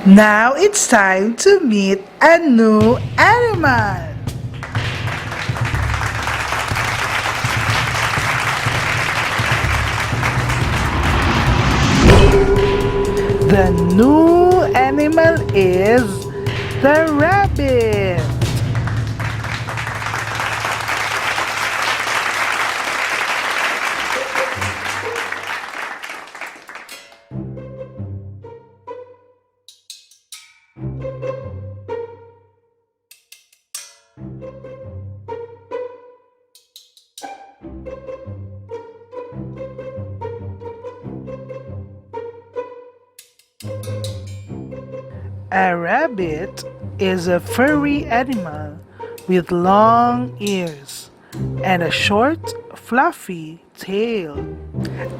Now it's time to meet a new animal. The new animal is the rabbit. A rabbit is a furry animal with long ears and a short, fluffy tail.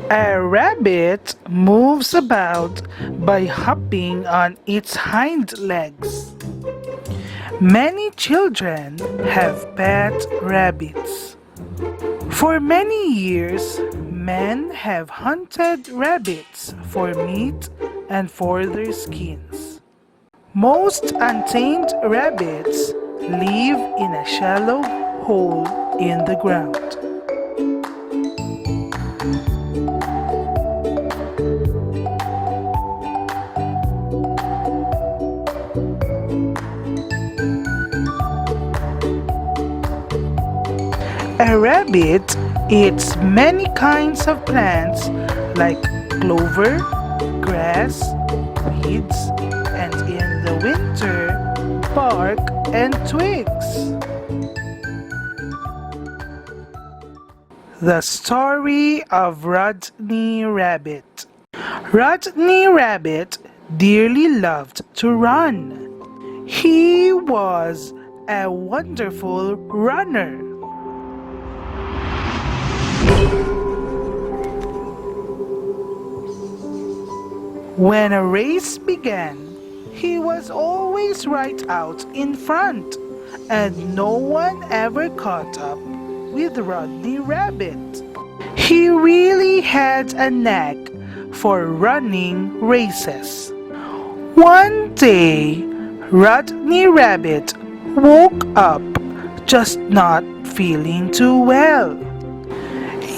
A rabbit moves about by hopping on its hind legs. Many children have pet rabbits. For many years, men have hunted rabbits for meat and for their skins. Most untamed rabbits live in a shallow hole in the ground. A rabbit eats many kinds of plants like clover, grass, weeds, and in the winter, bark and twigs. The story of Rodney Rabbit. Rodney Rabbit dearly loved to run. He was a wonderful runner. When a race began, he was always right out in front, and no one ever caught up with Rodney Rabbit. He really had a knack for running races. One day, Rodney Rabbit woke up just not feeling too well.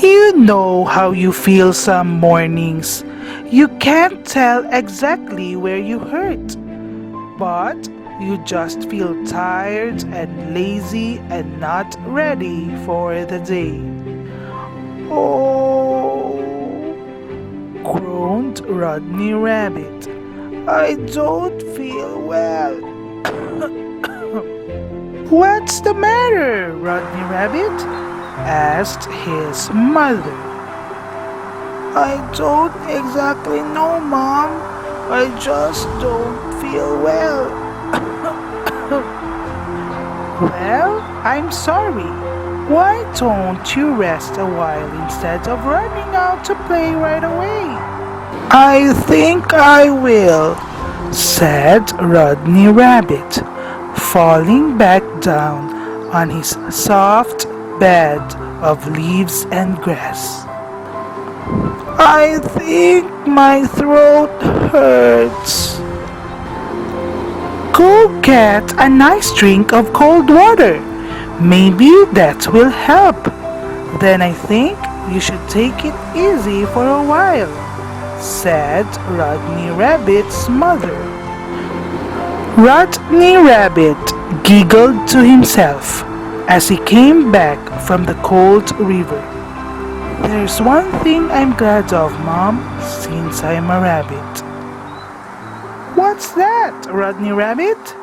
You know how you feel some mornings. You can't tell exactly where you hurt, but you just feel tired and lazy and not ready for the day. Oh, groaned Rodney Rabbit. I don't feel well. What's the matter, Rodney Rabbit? Asked his mother. I don't exactly know, Mom. I just don't feel well. Well, I'm sorry. Why don't you rest a while instead of running out to play right away? I think I will, said Rodney Rabbit, falling back down on his soft bed of leaves and grass. I think my throat hurts. Go get a nice drink of cold water. Maybe that will help. Then I think you should take it easy for a while, said Rodney Rabbit's mother. Rodney Rabbit giggled to himself as he came back from the cold river. There's one thing I'm glad of, Mom, since I'm a rabbit. What's that, Rodney Rabbit?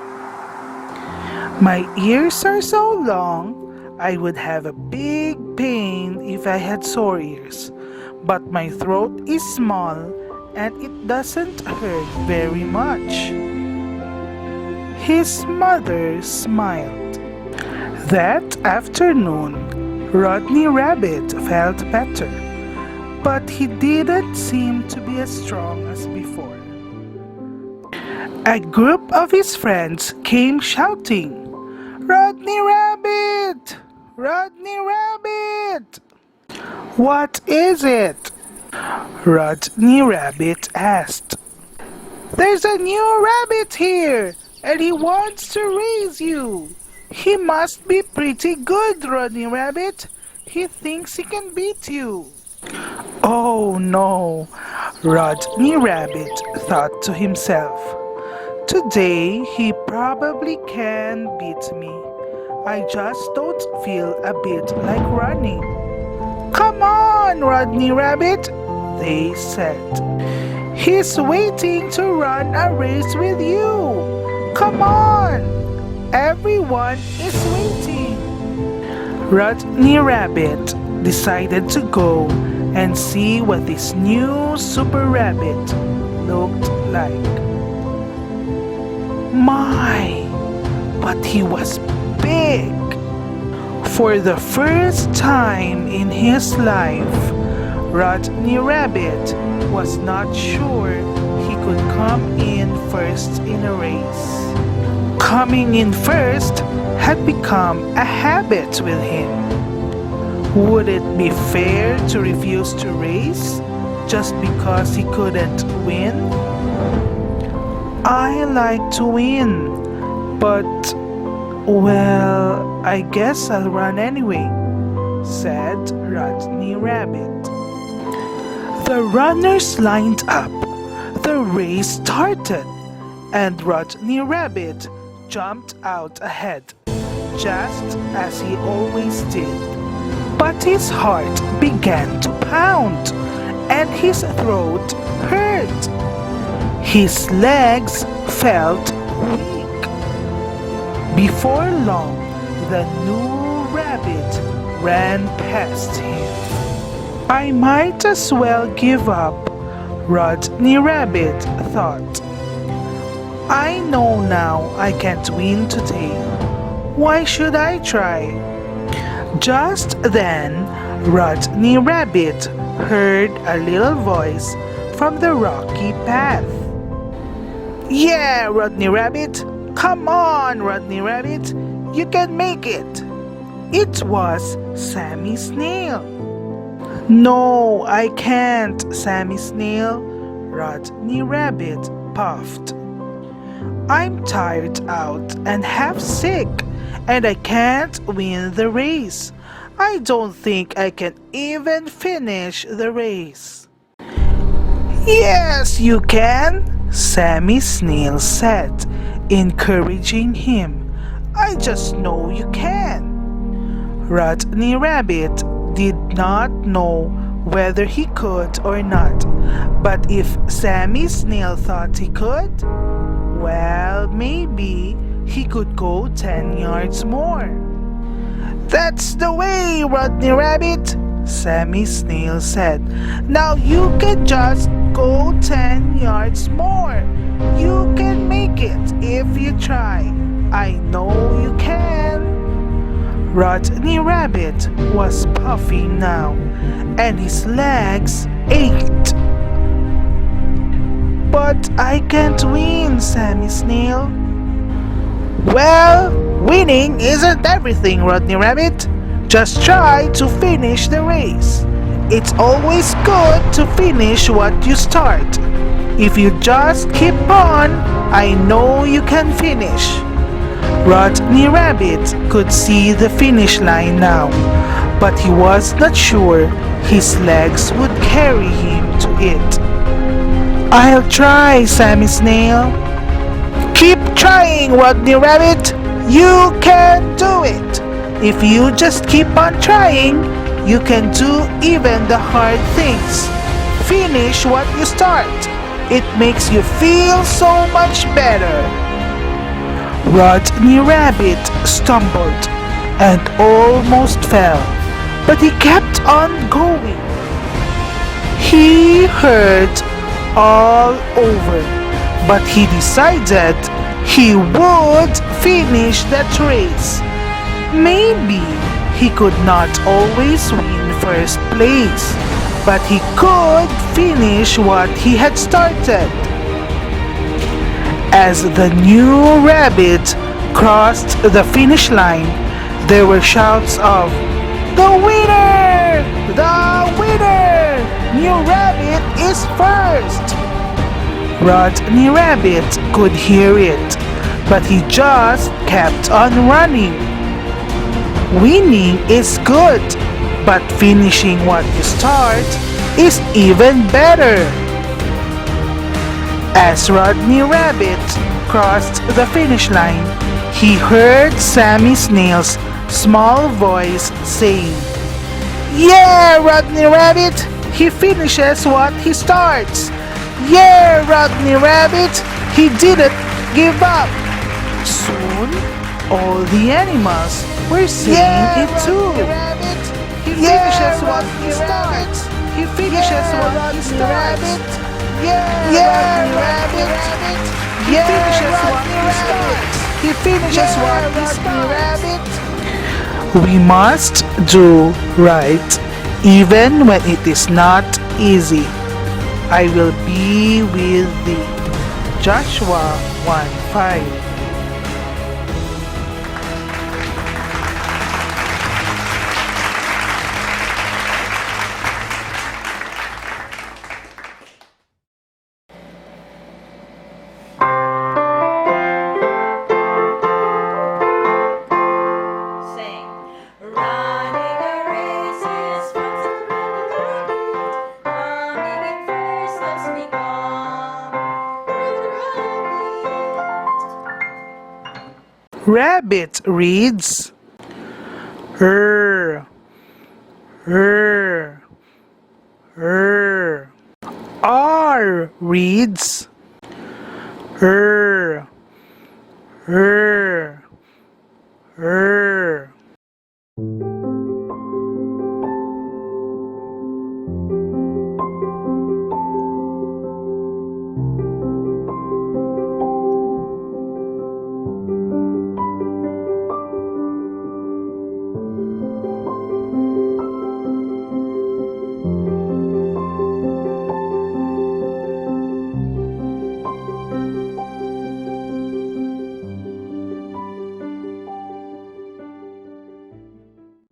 My ears are so long, I would have a big pain if I had sore ears. But my throat is small and it doesn't hurt very much. His mother smiled. That afternoon, Rodney Rabbit felt better, but he didn't seem to be as strong as before. A group of his friends came shouting, Rodney Rabbit! Rodney Rabbit! What is it? Rodney Rabbit asked. There's a new rabbit here, and he wants to raise you. He must be pretty good, Rodney Rabbit. He thinks he can beat you. Oh no, Rodney Rabbit thought to himself. Today he probably can beat me. I just don't feel a bit like running. Come on, Rodney Rabbit, they said. He's waiting to run a race with you. Come on, everyone is waiting. Rodney Rabbit decided to go and see what this new super rabbit looked like. My, but he was big. For the first time in his life, Rodney Rabbit was not sure he could come in first in a race. Coming in first had become a habit with him. Would it be fair to refuse to race just because he couldn't win? I like to win, but, well, I guess I'll run anyway, said Rodney Rabbit. The runners lined up. The race started, and Rodney Rabbit jumped out ahead, just as he always did. But his heart began to pound, and his throat hurt. His legs felt weak. Before long, the new rabbit ran past him. I might as well give up, Rodney Rabbit thought. I know now I can't win today. Why should I try? Just then, Rodney Rabbit heard a little voice from the rocky path. Yeah, Rodney Rabbit! Come on, Rodney Rabbit! You can make it! It was Sammy Snail. No, I can't, Sammy Snail, Rodney Rabbit puffed. I'm tired out and half sick, and I can't win the race. I don't think I can even finish the race. Yes, you can, Sammy Snail said, encouraging him. I just know you can. Rodney Rabbit did not know whether he could or not, but if Sammy Snail thought he could, well, maybe he could go 10 yards more. That's the way, Rodney Rabbit, Sammy Snail said. Now you can just go 10 yards more. You can make it if you try. I know you can. Rodney Rabbit was puffing now, and his legs ached. But I can't win, Sammy Snail. Well, winning isn't everything, Rodney Rabbit. Just try to finish the race. It's always good to finish what you start. If you just keep on, I know you can finish. Rodney Rabbit could see the finish line now, but he was not sure his legs would carry him to it. I'll try, Sammy Snail. Keep trying, Rodney Rabbit. You can do it. If you just keep on trying, you can do even the hard things. Finish what you start. It makes you feel so much better. Rodney Rabbit stumbled and almost fell, but he kept on going. He hurt all over, but he decided he would finish that race. Maybe he could not always win first place, but he could finish what he had started. As the new rabbit crossed the finish line, there were shouts of, "The winner! The winner! New rabbit is first!" Rodney Rabbit could hear it, but he just kept on running. Winning is good, but finishing what you start is even better. As Rodney Rabbit crossed the finish line, he heard Sammy Snail's small voice saying, "Yeah, Rodney Rabbit! He finishes what he starts! Yeah, Rodney Rabbit! He didn't give up!" Soon, all the animals were saying it too. Rabbit. He finishes what he starts! He finishes what he starts! Yeah, Rabbit! He finishes what he starts! He finishes what he starts! We must do right, even when it is not easy. I will be with thee. Joshua 1:5. Rabbit reads R, R, R. R reads R, R.